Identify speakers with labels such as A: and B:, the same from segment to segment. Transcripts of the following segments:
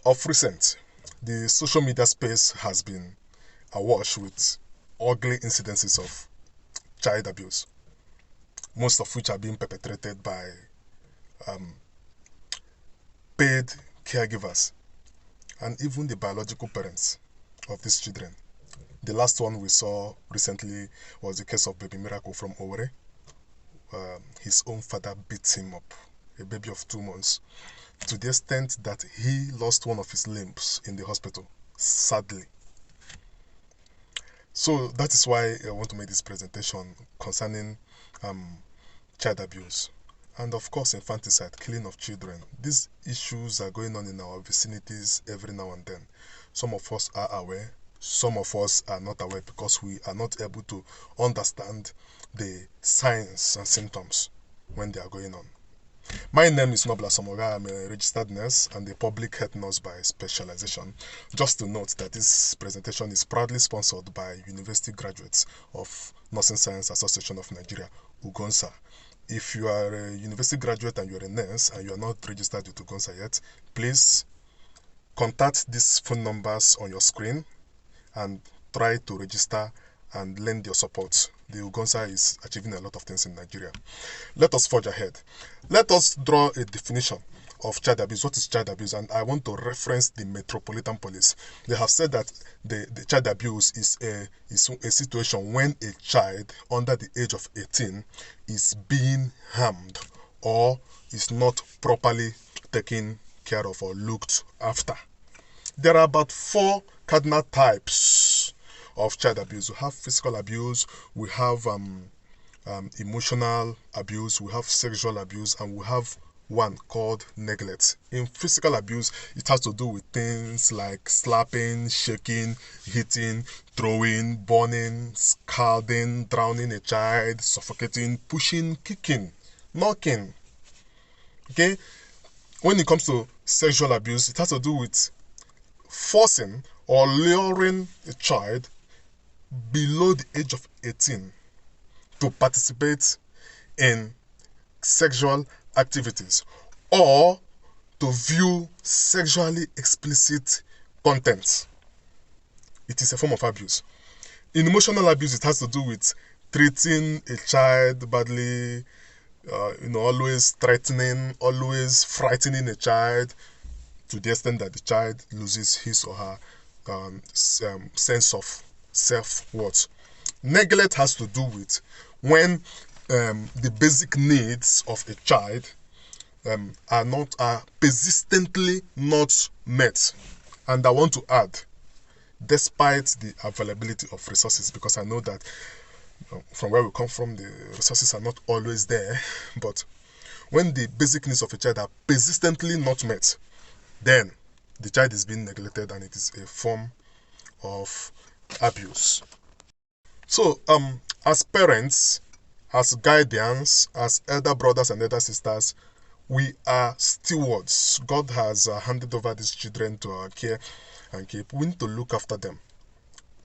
A: Of recent, the social media space has been awash with ugly incidences of child abuse, most of which are being perpetrated by um, paid caregivers and even the biological parents of these children. The last one we saw recently was the case of Baby Miracle from Owerri. His own father beat him up, a baby of 2 months, to the extent that he lost one of his limbs in the hospital, sadly. So that is why I want to make this presentation concerning um, child abuse and, of course, infanticide, killing of children. These issues are going on in our vicinities every now and then. Some of us are aware, some of us are not aware because we are not able to understand the signs and symptoms when they are going on. My name is Nobla Samoga. I'm a registered nurse and a public health nurse by specialization. Just to note that this presentation is proudly sponsored by university graduates of Nursing Science Association of Nigeria, UGONSA. If you are a university graduate and you're a nurse and you are not registered with UGONSA yet, please contact these phone numbers on your screen and try to register and lend your support. The UGONSA is achieving a lot of things in Nigeria. Let us forge ahead. Let us draw a definition of child abuse. What is child abuse? And I want to reference the Metropolitan Police. They have said that the child abuse is a situation when a child under the age of 18 is being harmed or is not properly taken care of or looked after. There are about 4 cardinal types of child abuse. We have physical abuse, we have emotional abuse, we have sexual abuse, and we have one called neglect. In physical abuse, it has to do with things like slapping, shaking, hitting, throwing, burning, scalding, drowning a child, suffocating, pushing, kicking, knocking. Okay? When it comes to sexual abuse, it has to do with forcing or luring a child below the age of 18 to participate in sexual activities or to view sexually explicit content. It is a form of abuse. In emotional abuse, it has to do with treating a child badly, always threatening, always frightening a child to the extent that the child loses his or her sense of self-worth. Neglect has to do with when the basic needs of a child are persistently not met. And I want to add, despite the availability of resources, because I know that from where we come from, the resources are not always there, but when the basic needs of a child are persistently not met, then the child is being neglected and it is a form of abuse. So, as parents, as guardians, as elder brothers and elder sisters, we are stewards. God has handed over these children to our care and keep. We need to look after them.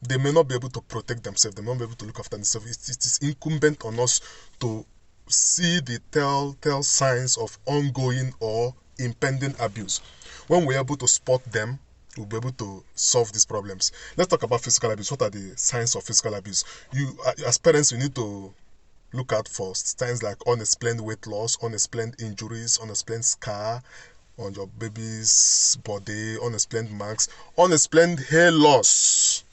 A: They may not be able to protect themselves. They may not be able to look after themselves. It is incumbent on us to see the telltale signs of ongoing or impending abuse. When we're able to spot them, we'll be able to solve these problems. Let's talk about physical abuse. What are the signs of physical abuse? You, as parents, you need to look out for signs like unexplained weight loss, unexplained injuries, unexplained scar on your baby's body, unexplained marks, unexplained hair loss,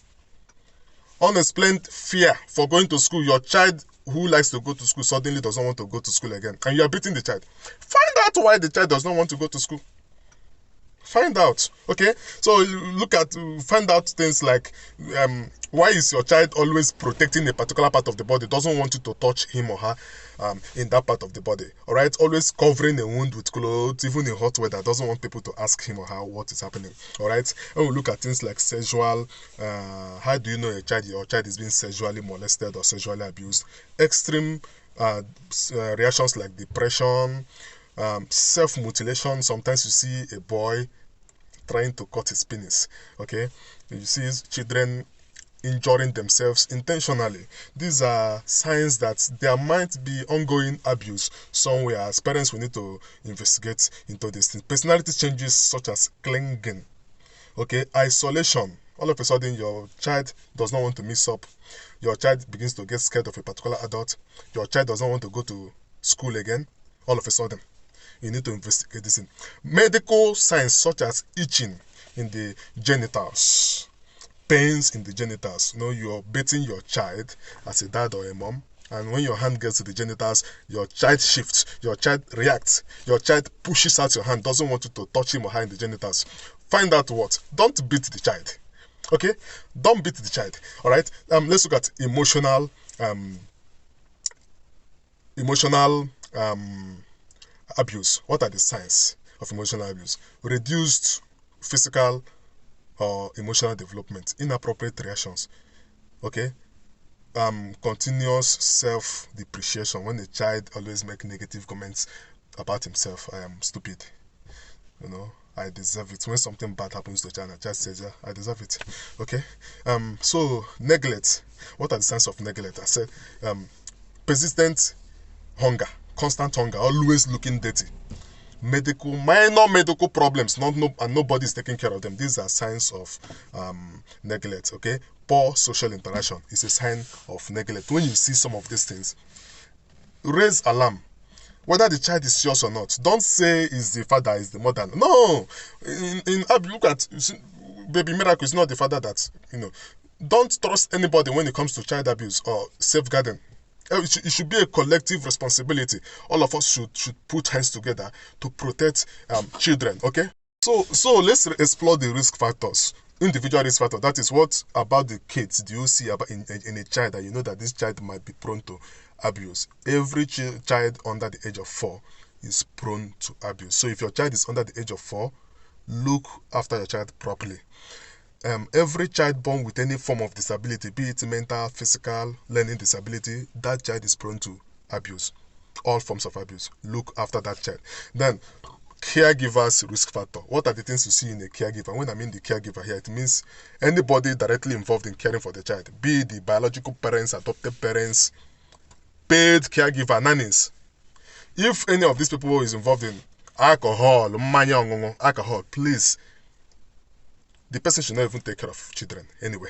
A: unexplained fear for going to school. Your child who likes to go to school suddenly doesn't want to go to school again, and you are beating the child. Find out why the child does not want to go to school. Find out. Okay, so find out things like why is your child always protecting a particular part of the body, doesn't want you to touch him or her in that part of the body. All right, always covering a wound with clothes, even in hot weather, doesn't want people to ask him or her what is happening. All right, and we look at things like sexual, how do you know your child is being sexually molested or sexually abused? Extreme reactions like depression, self-mutilation. Sometimes you see a boy trying to cut his penis. Okay, you see children injuring themselves intentionally. These are signs that there might be ongoing abuse somewhere. As parents, we need to investigate into these things. Personality changes such as clinging Okay, isolation. All of a sudden, your child does not want to mix up. Your child begins to get scared of a particular adult. Your child does not want to go to school again. All of a sudden, you need to investigate this in medical signs such as itching in the genitals, pains in the genitals. You're beating your child as a dad or a mom, and when your hand gets to the genitals, your child shifts, your child reacts, your child pushes out your hand, doesn't want you to touch him or her in the genitals. Find out what. Don't beat the child. Okay? Don't beat the child. Alright? Let's look at emotional abuse. What are the signs of emotional abuse? Reduced physical or emotional development, inappropriate reactions. Okay? Continuous self-depreciation, when a child always make negative comments about himself. I am stupid, I deserve it. When something bad happens to a child, a child says, yeah, I deserve it. Okay. So neglect. What are the signs of neglect? I said persistent hunger, constant hunger, always looking dirty, minor medical problems, and nobody is taking care of them. These are signs of neglect. Okay. Poor social interaction is a sign of neglect. When you see some of these things, raise alarm. Whether the child is yours or not, don't say it's the father, it's the mother. No. In look at baby miracle. It's not the father that don't trust anybody when it comes to child abuse or safeguarding. It should be a collective responsibility. All of us should put hands together to protect children. Okay. So let's explore the risk factors. Individual risk factor. That is, what about the kids do you see about in a child that you know that this child might be prone to abuse? Every child under the age of 4 is prone to abuse. So if your child is under the age of 4, look after your child properly. Every child born with any form of disability, be it mental, physical, learning disability, that child is prone to abuse. All forms of abuse. Look after that child. Then, caregivers risk factor. What are the things you see in a caregiver? When I mean the caregiver here, it means anybody directly involved in caring for the child, be it the biological parents, adopted parents, paid caregiver, nannies. If any of these people is involved in alcohol, please, the person should not even take care of children anyway.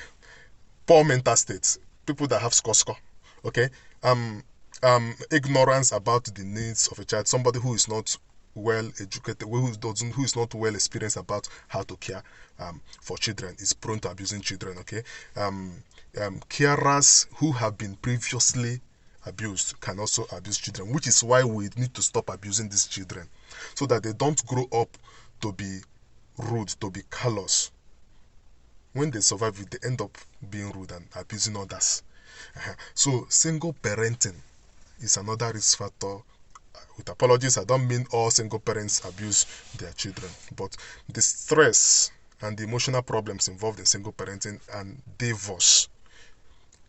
A: Poor mental states, people that have score. Okay. Ignorance about the needs of a child, somebody who is not well educated, who is not well experienced about how to care for children, is prone to abusing children. Okay. Carers who have been previously abused can also abuse children, which is why we need to stop abusing these children so that they don't grow up to be rude, to be callous. When they survive it, they end up being rude and abusing others. So single parenting is another risk factor. With apologies, I don't mean all single parents abuse their children, but the stress and the emotional problems involved in single parenting and divorce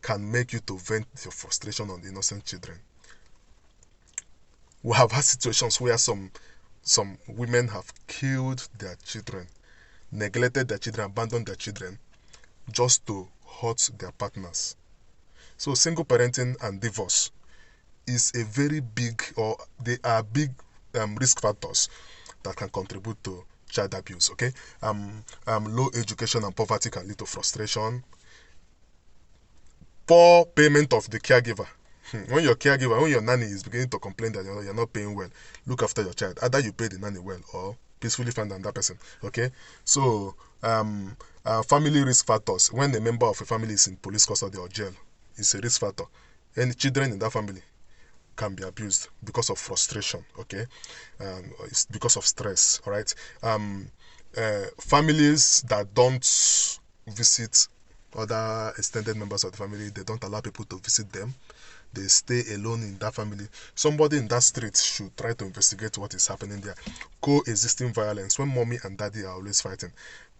A: can make you to vent your frustration on the innocent children. We have had situations where some women have killed their children, neglected their children, abandoned their children just to hurt their partners. So single parenting and divorce is a very big, or they are big risk factors that can contribute to child abuse. Okay. Low education and poverty can lead to frustration. Poor payment of the caregiver. When your nanny is beginning to complain that you're not paying well, look after your child. Either you pay the nanny well or peacefully find another person. Okay. So family risk factors. When a member of a family is in police custody or jail, it's a risk factor. Any children in that family can be abused because of frustration. Okay. It's because of stress. All right. Families that don't visit other extended members of the family, they don't allow people to visit them, they stay alone in that family. Somebody in that street should try to investigate what is happening there. Coexisting violence, when mommy and daddy are always fighting,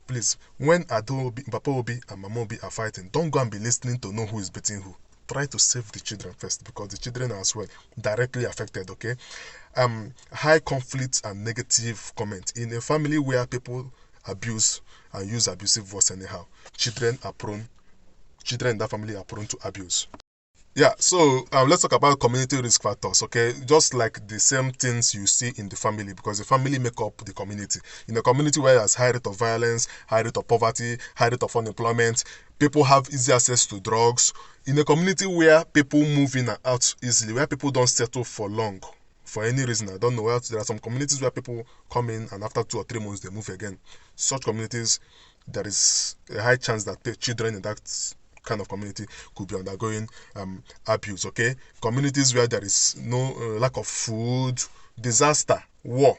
A: please, when Papa Obi and Mama Obi are fighting, don't go and be listening to know who is beating who. Try to save the children first, because the children are as well directly affected. Okay. High conflict and negative comment in a family where people abuse and use abusive words anyhow, children in that family are prone to abuse. Yeah, so let's talk about community risk factors, okay? Just like the same things you see in the family, because the family make up the community. In a community where there's high rate of violence, high rate of poverty, high rate of unemployment, people have easy access to drugs. In a community where people move in and out easily, where people don't settle for long, for any reason, I don't know. Well, there are some communities where people come in and after 2 or 3 months they move again. Such communities, there is a high chance that the children in that kind of community could be undergoing abuse. Okay, communities where there is no lack of food, disaster, war.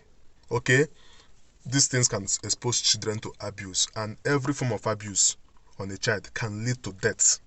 A: Okay, these things can expose children to abuse, and every form of abuse on a child can lead to death.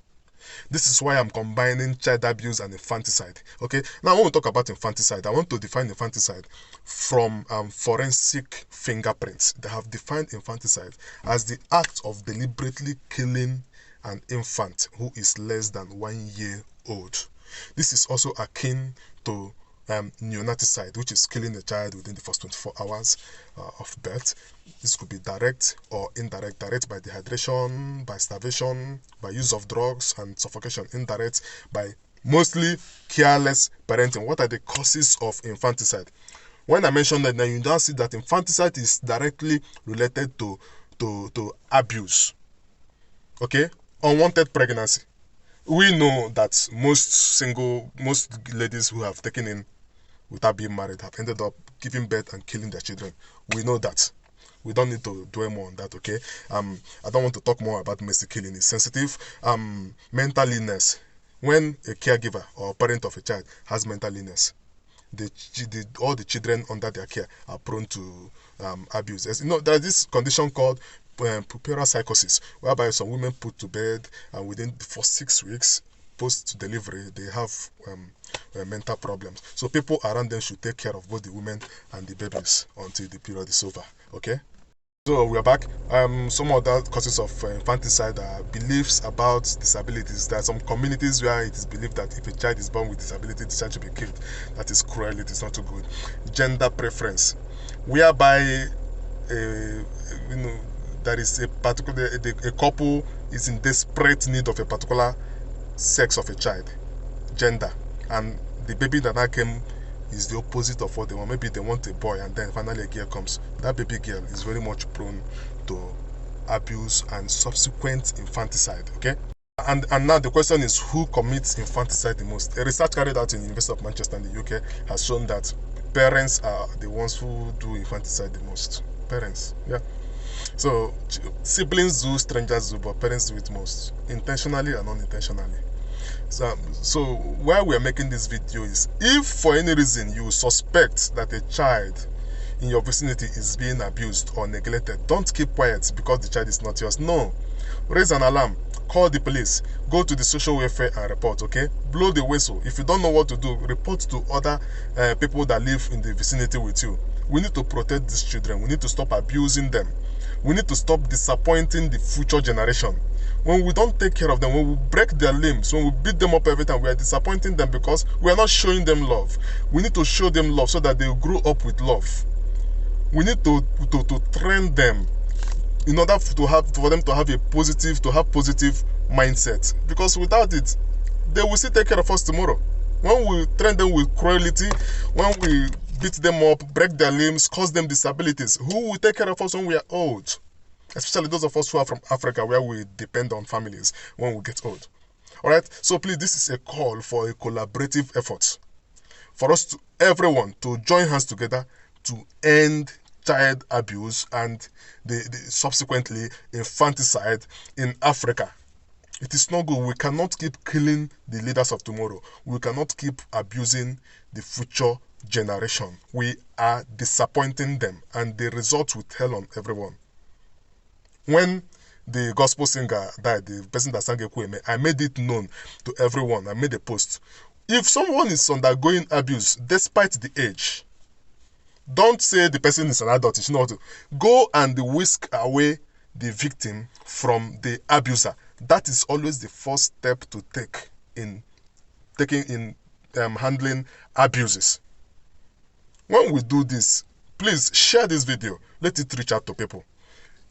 A: This is why I'm combining child abuse and infanticide. Okay, now when we talk about infanticide, I want to define infanticide from forensic fingerprints. They have defined infanticide as the act of deliberately killing an infant who is less than 1 year old. This is also akin to neonaticide, which is killing a child within the first 24 hours of birth. This could be direct or indirect. Direct by dehydration, by starvation, by use of drugs and suffocation. Indirect by mostly careless parenting. What are the causes of infanticide? When I mention that, now you now see that infanticide is directly related to abuse. Okay, unwanted pregnancy. We know that most ladies who have taken in without being married have ended up giving birth and killing their children. We know that. We don't need to dwell more on that, okay? I don't want to talk more about mercy killing. It's sensitive. Mental illness. When a caregiver or parent of a child has mental illness, all the children under their care are prone to abuse. As, there's this condition called puerperal psychosis, whereby some women put to bed and within the first 6 weeks post delivery they have mental problems. So people around them should take care of both the women and the babies until the period is over. Okay, so we are back. Some other causes of infanticide are beliefs about disabilities. There are some communities where it is believed that if a child is born with disability, the child should be killed. That is cruel. It is not too good. Gender preference, whereby there is a couple is in desperate need of a particular sex of a child, gender, and the baby that now came is the opposite of what they want. Maybe they want a boy and then finally a girl comes. That baby girl is very much prone to abuse and subsequent infanticide. Okay, and now the question is, who commits infanticide the most? A research carried out in the University of Manchester in the UK has shown that parents are the ones who do infanticide the most. Parents, yeah. So siblings do, strangers do, but parents do it most, intentionally and unintentionally. So why we are making this video is, if for any reason you suspect that a child in your vicinity is being abused or neglected, don't keep quiet because the child is not yours. No, raise an alarm, call the police, go to the social welfare and report. Okay, blow the whistle. If you don't know what to do, report to other people that live in the vicinity with you. We need to protect these children. We need to stop abusing them. We need to stop disappointing the future generation. When we don't take care of them, when we break their limbs, when we beat them up every time, we are disappointing them because we are not showing them love. We need to show them love so that they will grow up with love. We need to train them in order for them to have positive mindset. Because without it, they will still take care of us tomorrow. When we train them with cruelty, when we beat them up, break their limbs, cause them disabilities, who will take care of us when we are old? Especially those of us who are from Africa, where we depend on families when we get old. All right, so please, this is a call for a collaborative effort for us everyone to join hands together to end child abuse and the subsequently infanticide in Africa. It is not good. We cannot keep killing the leaders of tomorrow. We cannot keep abusing the future generation. We are disappointing them, and the results will tell on everyone. When the gospel singer died, the person that sang Ekweme, I made it known to everyone. I made a post. If someone is undergoing abuse despite the age, don't say the person is an adult. You should know how to go and whisk away the victim from the abuser. That is always the first step to take in handling abuses. When we do this, please share this video. Let it reach out to people.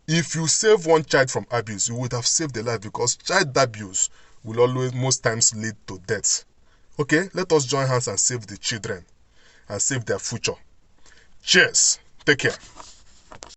A: If you save one child from abuse, you would have saved a life, because child abuse will always, most times, lead to death. Okay, let us join hands and save the children and save their future. Cheers. Take care.